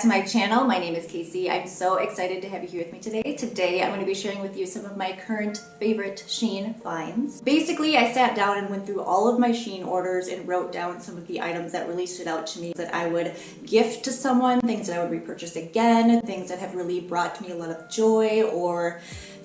to my channel. My name is Casey. I'm so excited to have you here with me today. Today I'm going to be sharing with you some of my current favorite Shein finds. Basically, I sat down and went through all of my Shein orders and wrote down some of the items that really stood out to me that I would gift to someone, things that I would repurchase again, things that have really brought me a lot of joy or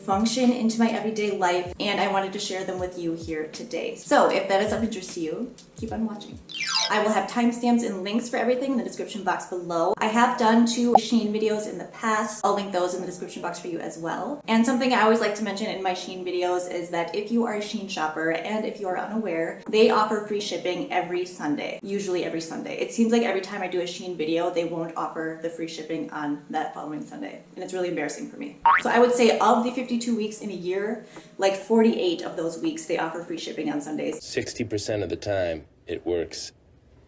function into my everyday life, and I wanted to share them with you here today. So if that is of interest to you, keep on watching. I will have timestamps and links for everything in the description box below. I have done 2 Shein videos in the past. I'll link those in the description box for you as well. And something I always like to mention in my Shein videos is that if you are a Shein shopper and if you are unaware, they offer free shipping every Sunday, usually every Sunday. It seems like every time I do a Shein video, they won't offer the free shipping on that following Sunday. And it's really embarrassing for me. So I would say of the 52 weeks in a year, like 48 of those weeks, they offer free shipping on Sundays. 60% of the time, it works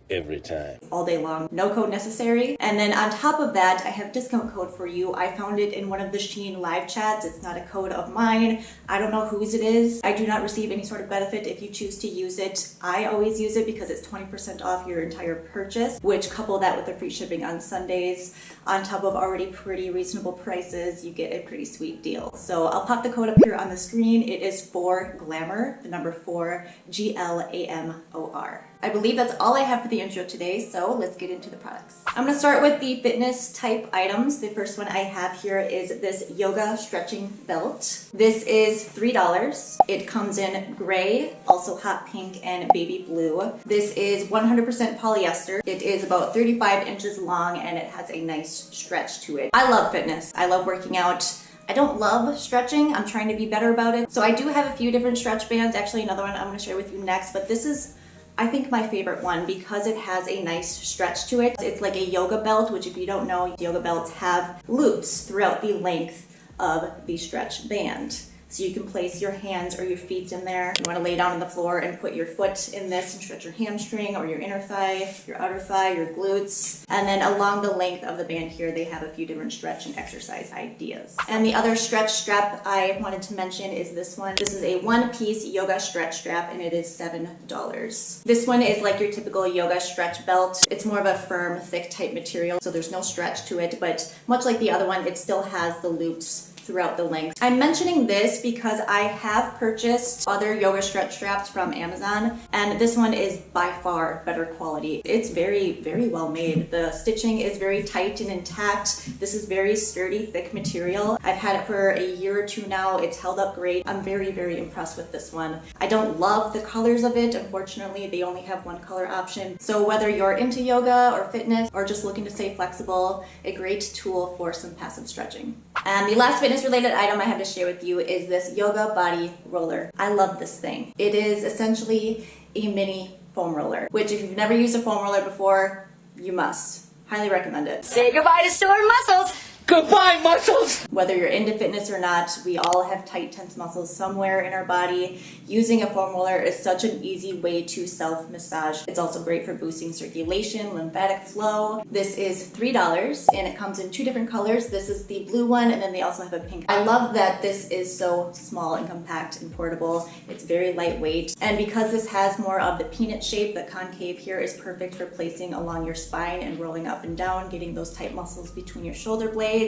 every time. All day long, no code necessary. And then on top of that, I have a discount code for you. I found it in one of the Shein live chats. It's not a code of mine. I don't know whose it is. I do not receive any sort of benefit if you choose to use it. I always use it because it's 20% off your entire purchase, which couple that with the free shipping on Sundays, on top of already pretty reasonable prices, you get a pretty sweet deal. So I'll pop the code up here on the screen. It is 4GLAMOR, the number 4, GLAMOR. I believe that's all I have for the intro today, so let's get into the products. I'm gonna start with the fitness type items. The first one I have here is this yoga stretching belt. This is $3. It comes in gray, also hot pink, and baby blue. This is 100% polyester. It is about 35 inches long and it has a nice stretch to it. I love fitness. I love working out. I don't love stretching. I'm trying to be better about it. So I do have a few different stretch bands. Actually, another one I'm gonna share with you next, but this is I think my favorite one because it has a nice stretch to it. It's like a yoga belt, which if you don't know, yoga belts have loops throughout the length of the stretch band. So you can place your hands or your feet in there. You want to lay down on the floor and put your foot in this and stretch your hamstring or your inner thigh, your outer thigh, your glutes. And then along the length of the band here, they have a few different stretch and exercise ideas. And the other stretch strap I wanted to mention is this one. This is a one-piece yoga stretch strap and it is $7. This one is like your typical yoga stretch belt. It's more of a firm, thick type material, so there's no stretch to it, but much like the other one, it still has the loops throughout the length. I'm mentioning this because I have purchased other yoga stretch straps from Amazon, and this one is by far better quality. It's very, very well made. The stitching is very tight and intact. This is very sturdy, thick material. I've had it for a year or two now. It's held up great. I'm very, very impressed with this one. I don't love the colors of it. Unfortunately, they only have one color option. So whether you're into yoga or fitness or just looking to stay flexible, a great tool for some passive stretching. And the last fitness related item I have to share with you is this yoga body roller. I love this thing. It is essentially a mini foam roller, which if you've never used a foam roller before, you must. Highly recommend it. Say goodbye to sore muscles. Goodbye, muscles! Whether you're into fitness or not, we all have tight, tense muscles somewhere in our body. Using a foam roller is such an easy way to self-massage. It's also great for boosting circulation, lymphatic flow. This is $3 and it comes in 2 different colors. This is the blue one and then they also have a pink. I love that this is so small and compact and portable. It's very lightweight. And because this has more of the peanut shape, the concave here is perfect for placing along your spine and rolling up and down, getting those tight muscles between your shoulder blades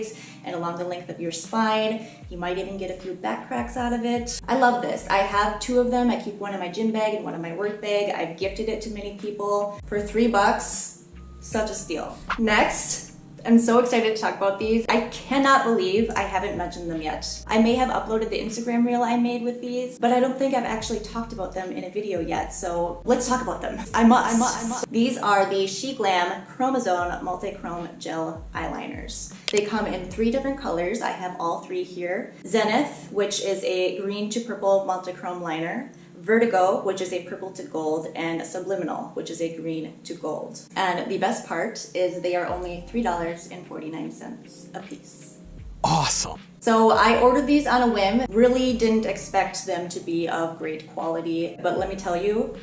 and along the length of your spine. You might even get a few back cracks out of it. I love this. I have 2 of them. I keep one in my gym bag and one in my work bag. I've gifted it to many people for $3. Such a steal. Next, I'm so excited to talk about these. I cannot believe I haven't mentioned them yet. I may have uploaded the Instagram reel I made with these, but I don't think I've actually talked about them in a video yet, so let's talk about them. I must. These are the SheGlam Chromazone Multi-Chrome Gel Eyeliners. They come in 3 different colors. I have all 3 here. Zenith, which is a green to purple multi-chrome liner. Vertigo, which is a purple to gold, and Subliminal, which is a green to gold. And the best part is they are only $3.49 a piece. Awesome. So I ordered these on a whim. Really didn't expect them to be of great quality, but let me tell you,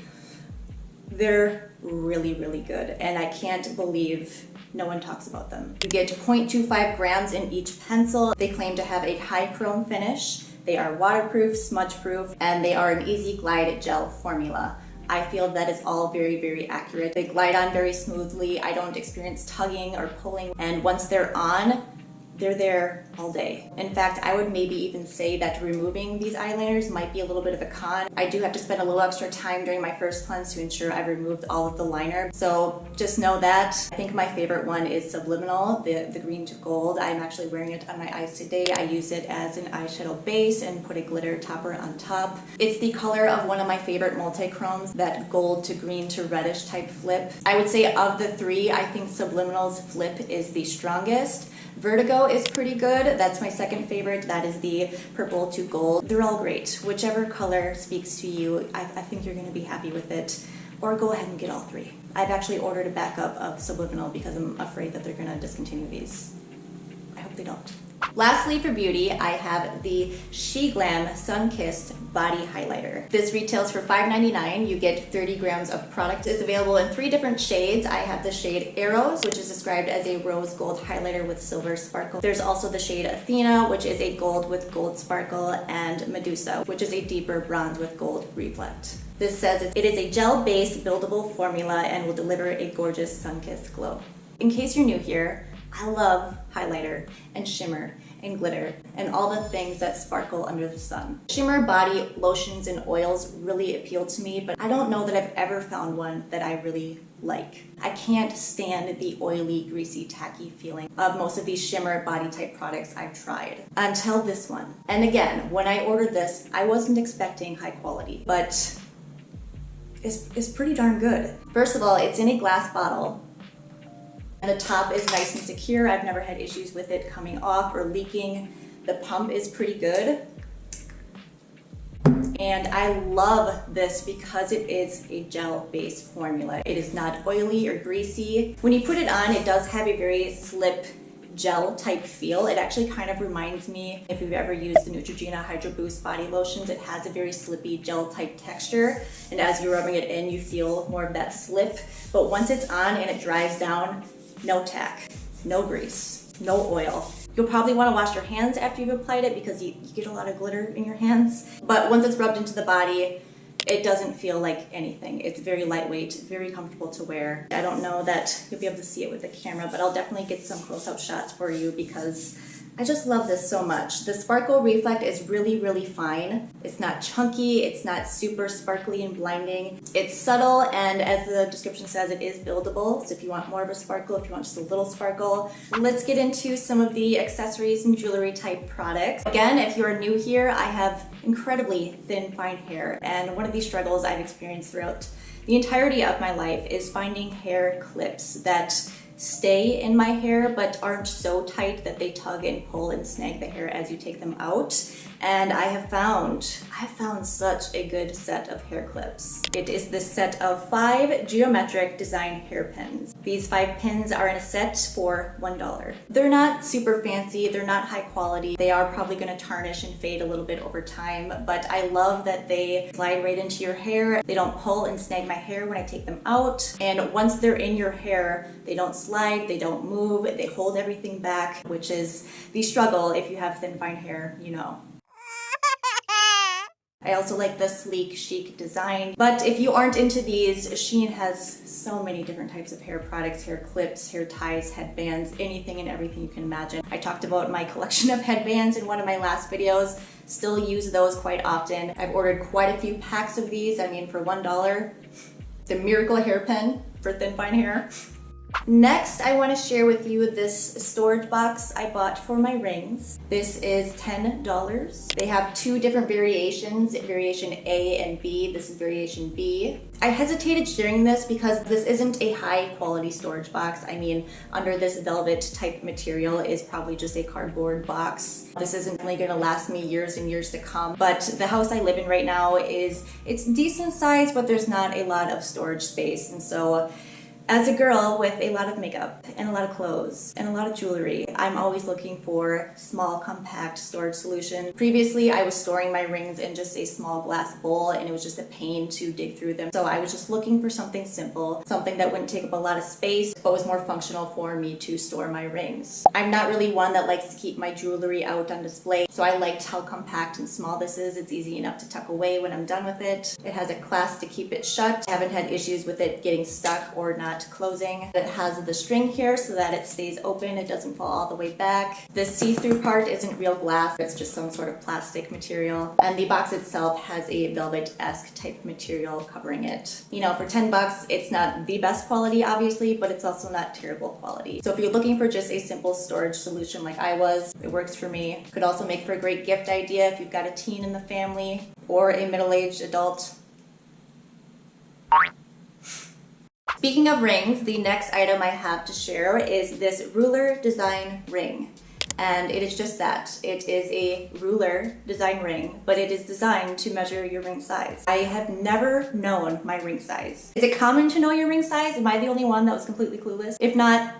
they're really, really good. And I can't believe no one talks about them. You get 0.25 grams in each pencil. They claim to have a high chrome finish. They are waterproof, smudge proof, and they are an easy glide gel formula. I feel that is all very, very accurate. They glide on very smoothly. I don't experience tugging or pulling. And once they're on, they're there all day. In fact, I would maybe even say that removing these eyeliners might be a little bit of a con. I do have to spend a little extra time during my first cleanse to ensure I've removed all of the liner. So just know that. I think my favorite one is Subliminal, the green to gold. I'm actually wearing it on my eyes today. I use it as an eyeshadow base and put a glitter topper on top. It's the color of one of my favorite multi-chromes, that gold to green to reddish type flip. I would say of the three, I think Subliminal's flip is the strongest. Vertigo is pretty good. That's my second favorite. That is the purple to gold. They're all great. Whichever color speaks to you, I think you're going to be happy with it. Or go ahead and get all three. I've actually ordered a backup of Subliminal because I'm afraid that they're going to discontinue these. I hope they don't. Lastly, for beauty, I have the SheGlam Sun-Kissed Body Highlighter. This retails for $5.99. You get 30 grams of product. It's available in 3 different shades. I have the shade Arrows, which is described as a rose gold highlighter with silver sparkle. There's also the shade Athena, which is a gold with gold sparkle, and Medusa, which is a deeper bronze with gold reflect. This says it is a gel-based buildable formula and will deliver a gorgeous sun-kissed glow. In case you're new here, I love highlighter and shimmer and glitter and all the things that sparkle under the sun. Shimmer body lotions and oils really appeal to me, but I don't know that I've ever found one that I really like. I can't stand the oily, greasy, tacky feeling of most of these shimmer body type products I've tried until this one. And again, when I ordered this, I wasn't expecting high quality, but it's pretty darn good. First of all, it's in a glass bottle. And the top is nice and secure. I've never had issues with it coming off or leaking. The pump is pretty good. And I love this because it is a gel-based formula. It is not oily or greasy. When you put it on, it does have a very slip gel type feel. It actually kind of reminds me, if you've ever used the Neutrogena Hydro Boost body lotions, it has a very slippy gel type texture. And as you're rubbing it in, you feel more of that slip. But once it's on and it dries down, no tack, no grease, no oil. You'll probably want to wash your hands after you've applied it because you get a lot of glitter in your hands. But once it's rubbed into the body, it doesn't feel like anything. It's very lightweight, very comfortable to wear. I don't know that you'll be able to see it with the camera, but I'll definitely get some close-up shots for you because I just love this so much. The sparkle reflect is really, really fine. It's not chunky, it's not super sparkly and blinding. It's subtle, and as the description says, it is buildable. So if you want more of a sparkle, if you want just a little sparkle. Let's get into some of the accessories and jewelry type products. Again, if you're new here, I have incredibly thin, fine hair, and one of these struggles I've experienced throughout the entirety of my life is finding hair clips that stay in my hair but aren't so tight that they tug and pull and snag the hair as you take them out. And I have found such a good set of hair clips. It is this set of 5 geometric design hairpins. These 5 pins are in a set for $1. They're not super fancy, they're not high quality. They are probably gonna tarnish and fade a little bit over time, but I love that they slide right into your hair. They don't pull and snag my hair when I take them out. And once they're in your hair, they don't slide, they don't move, they hold everything back, which is the struggle if you have thin, fine hair, you know. I also like the sleek, chic design. But if you aren't into these, Shein has so many different types of hair products, hair clips, hair ties, headbands, anything and everything you can imagine. I talked about my collection of headbands in one of my last videos. Still use those quite often. I've ordered quite a few packs of these. I mean, for $1, the miracle hairpin for thin, fine hair. Next, I want to share with you this storage box I bought for my rings. This is $10. They have 2 different variations, variation A and B. This is variation B. I hesitated sharing this because this isn't a high quality storage box. I mean, under this velvet type material is probably just a cardboard box. This isn't really going to last me years and years to come. But the house I live in right now it's decent size, but there's not a lot of storage space. And so As a girl with a lot of makeup and a lot of clothes and a lot of jewelry, I'm always looking for small, compact storage solutions. Previously, I was storing my rings in just a small glass bowl and it was just a pain to dig through them. So I was just looking for something simple, something that wouldn't take up a lot of space, but was more functional for me to store my rings. I'm not really one that likes to keep my jewelry out on display, so I liked how compact and small this is. It's easy enough to tuck away when I'm done with it. It has a clasp to keep it shut. I haven't had issues with it getting stuck or not closing. It has the string here so that it stays open, it doesn't fall all the way back. The see-through part isn't real glass, it's just some sort of plastic material. And the box itself has a velvet-esque type material covering it. You know, for 10 bucks, it's not the best quality, obviously, but it's also not terrible quality. So if you're looking for just a simple storage solution like I was, it works for me. Could also make for a great gift idea if you've got a teen in the family or a middle-aged adult. Speaking of rings, the next item I have to share is this ruler design ring. And it is just that. It is a ruler design ring, but it is designed to measure your ring size. I have never known my ring size. Is it common to know your ring size? Am I the only one that was completely clueless? If not,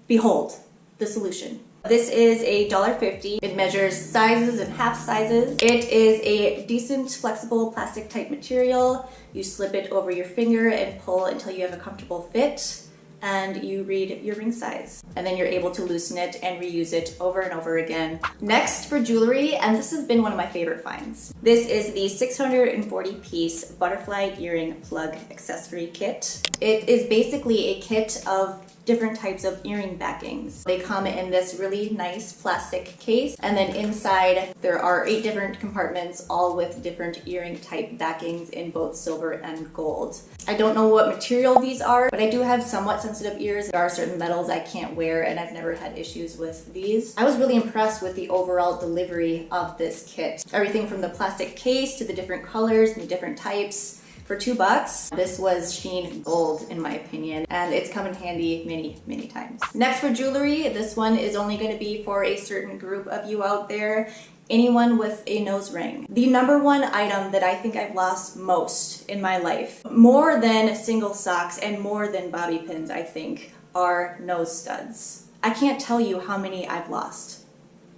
behold the solution. This is $1.50. It measures sizes and half sizes. It is a decent flexible plastic type material. You slip it over your finger and pull until you have a comfortable fit, and you read your ring size. And then you're able to loosen it and reuse it over and over again. Next for jewelry, and this has been one of my favorite finds. This is the 640-piece butterfly earring plug accessory kit. It is basically a kit of different types of earring backings. They come in this really nice plastic case, and then inside there are 8 different compartments, all with different earring type backings in both silver and gold. I don't know what material these are, but I do have somewhat sensitive ears. There are certain metals I can't wear, and I've never had issues with these. I was really impressed with the overall delivery of this kit. Everything from the plastic case to the different colors and the different types. For $2, this was Shein gold in my opinion, and it's come in handy many times. Next for jewelry, this one is only going to be for a certain group of you out there. Anyone with a nose ring. The number one item that I think I've lost most in my life, more than single socks and more than bobby pins, I think, are nose studs. I can't tell you how many I've lost.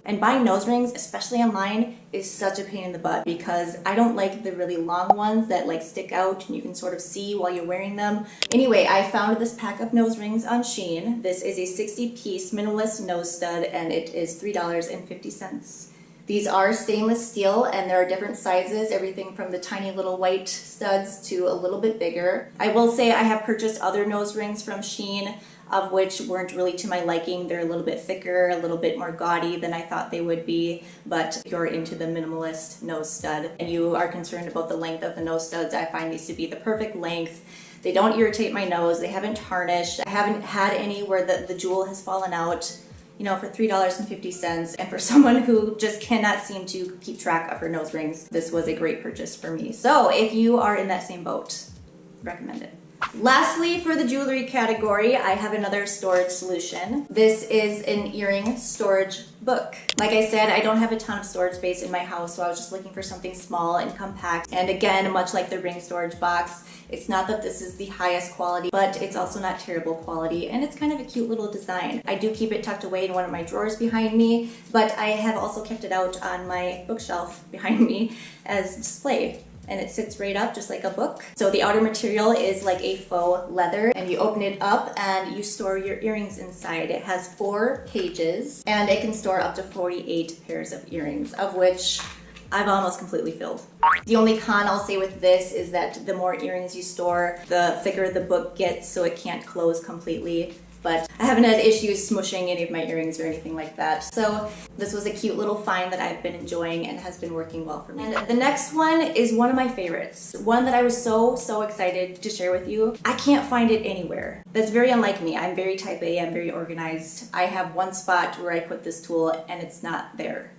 And buying nose rings, especially online, is such a pain in the butt because I don't like the really long ones that like stick out and you can sort of see while you're wearing them. Anyway, I found this pack of nose rings on Shein. This is a 60-piece minimalist nose stud and it is $3.50. These are stainless steel and there are different sizes, everything from the tiny little white studs to a little bit bigger. I will say I have purchased other nose rings from Shein, of which weren't really to my liking. They're a little bit thicker, a little bit more gaudy than I thought they would be, but if you're into the minimalist nose stud and you are concerned about the length of the nose studs, I find these to be the perfect length. They don't irritate my nose, they haven't tarnished, I haven't had any where the jewel has fallen out. You know, for $3.50, and for someone who just cannot seem to keep track of her nose rings, this was a great purchase for me. So if you are in that same boat, recommend it. Lastly, for the jewelry category, I have another storage solution. This is an earring storage book. Like I said, I don't have a ton of storage space in my house, so I was just looking for something small and compact. And again, much like the ring storage box, it's not that this is the highest quality, but it's also not terrible quality, and it's kind of a cute little design. I do keep it tucked away in one of my drawers behind me, but I have also kept it out on my bookshelf behind me as display. And it sits right up just like a book. So the outer material is like a faux leather, and you open it up and you store your earrings inside. It has 4 pages and it can store up to 48 pairs of earrings, of which I've almost completely filled. The only con I'll say with this is that the more earrings you store, the thicker the book gets, so it can't close completely. But I haven't had issues smushing any of my earrings or anything like that. So this was a cute little find that I've been enjoying and has been working well for me. And the next one is one of my favorites. One that I was so excited to share with you. I can't find it anywhere. That's very unlike me. I'm very type A, I'm very organized. I have one spot where I put this tool and it's not there.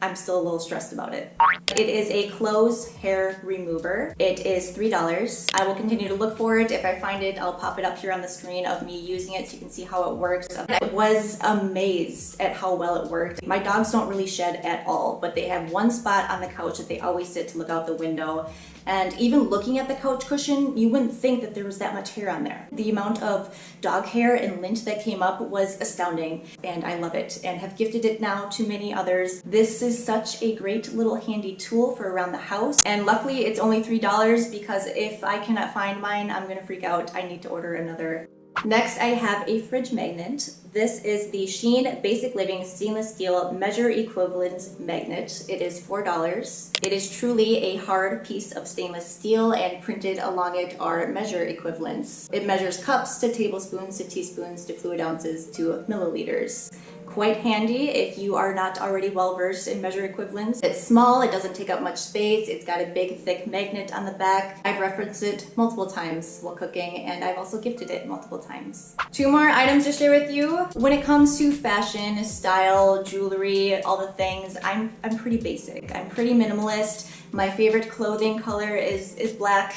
I'm still a little stressed about it. It is a clothes hair remover. It is $3. I will continue to look for it. If I find it, I'll pop it up here on the screen of me using it so you can see how it works. I was amazed at how well it worked. My dogs don't really shed at all, but they have one spot on the couch that they always sit to look out the window. And even looking at the couch cushion, you wouldn't think that there was that much hair on there. The amount of dog hair and lint that came up was astounding, and I love it and have gifted it now to many others. This is such a great little handy tool for around the house, and luckily it's only $3 because if I cannot find mine, I'm gonna freak out. I need to order another. Next, I have a fridge magnet. This is the Shein Basic Living Stainless Steel Measure Equivalence Magnet. It is $4. It is truly a hard piece of stainless steel, and printed along it are measure equivalents. It measures cups to tablespoons to teaspoons to fluid ounces to milliliters. Quite handy if you are not already well versed in measure equivalents. It's small, it doesn't take up much space, it's got a big thick magnet on the back. I've referenced it multiple times while cooking, and I've also gifted it multiple times. Two more items to share with you. When it comes to fashion, style, jewelry, all the things, I'm pretty basic. I'm pretty minimalist. My favorite clothing color is black.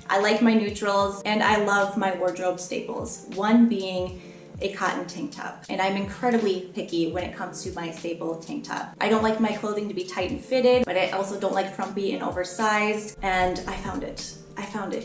I like my neutrals, and I love my wardrobe staples. One being a cotton tank top, and I'm incredibly picky when it comes to my staple tank top. I don't like my clothing to be tight and fitted, but I also don't like frumpy and oversized, and I found it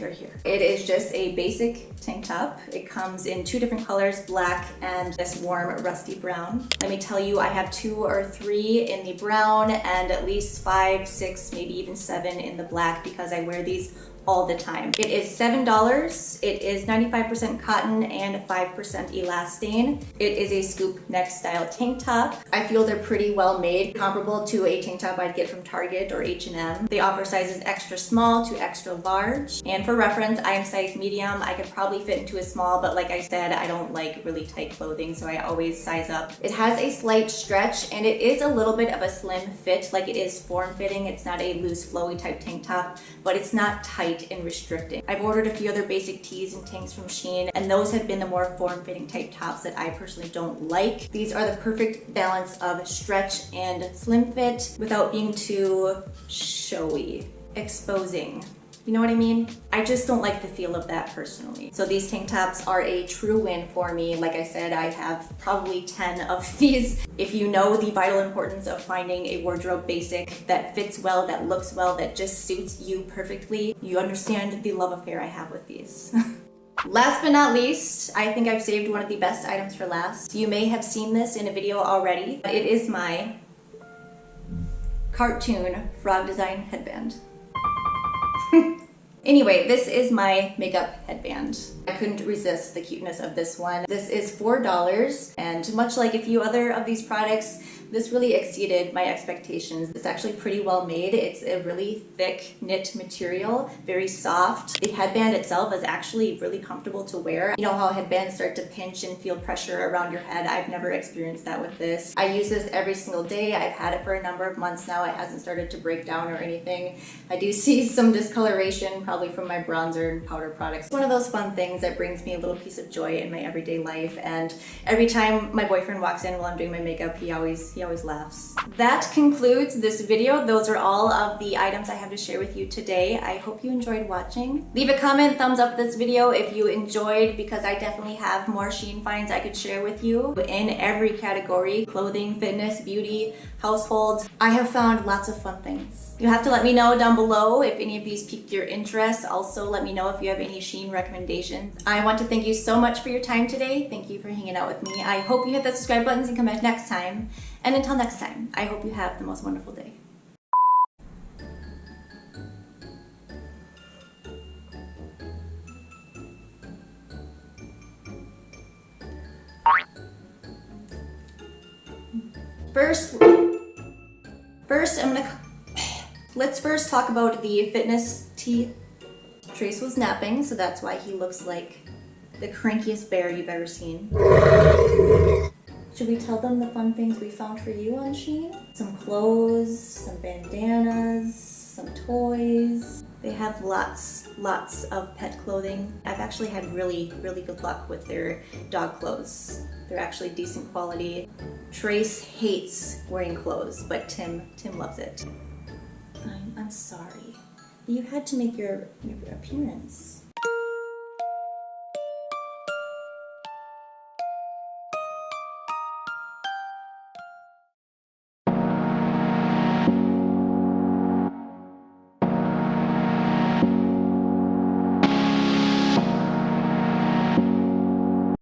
right here. It is just a basic tank top. It comes in two different colors, black and this warm rusty brown. Let me tell you, I have 2 or 3 in the brown and at least 5, 6, maybe even 7 in the black because I wear these all the time. It is $7. It is 95% cotton and 5% elastane. It is a scoop neck style tank top. I feel they're pretty well made, comparable to a tank top I'd get from Target or H&M. They offer sizes extra small to extra large. And for reference, I am size medium. I could probably fit into a small, but like I said, I don't like really tight clothing, so I always size up. It has a slight stretch, and it is a little bit of a slim fit, like it is form-fitting. It's not a loose, flowy type tank top, but it's not tight and restricting. I've ordered a few other basic tees and tanks from Shein, and those have been the more form-fitting type tops that I personally don't like. These are the perfect balance of stretch and slim fit without being too showy, exposing. You know what I mean? I just don't like the feel of that personally. So these tank tops are a true win for me. Like I said, I have probably 10 of these. If you know the vital importance of finding a wardrobe basic that fits well, that looks well, that just suits you perfectly, you understand the love affair I have with these. Last but not least, I think I've saved one of the best items for last. You may have seen this in a video already. It is my cartoon frog design headband. Anyway, this is my makeup headband. I couldn't resist the cuteness of this one. This is $4, and much like a few other of these products, this really exceeded my expectations. It's actually pretty well made. It's a really thick knit material, very soft. The headband itself is actually really comfortable to wear. You know how headbands start to pinch and feel pressure around your head? I've never experienced that with this. I use this every single day. I've had it for a number of months now. It hasn't started to break down or anything. I do see some discoloration, probably from my bronzer and powder products. It's one of those fun things that brings me a little piece of joy in my everyday life, and every time my boyfriend walks in while I'm doing my makeup, he always laughs. That concludes this video. Those are all of the items I have to share with you today. I hope you enjoyed watching. Leave a comment, thumbs up this video if you enjoyed, because I definitely have more Shein finds I could share with you in every category: clothing, fitness, beauty, household. I have found lots of fun things. You have to let me know down below if any of these piqued your interest. Also, let me know if you have any Shein recommendations. I want to thank you so much for your time today. Thank you for hanging out with me. I hope you hit the subscribe buttons and come back next time. And until next time, I hope you have the most wonderful day. Let's first talk about the fitness tee. Trace was napping, so that's why he looks like the crankiest bear you've ever seen. Should we tell them the fun things we found for you on Shein? Some clothes, some bandanas, some toys. They have lots of pet clothing. I've actually had really good luck with their dog clothes. They're actually decent quality. Trace hates wearing clothes, but Tim loves it. I'm sorry. You had to make your appearance.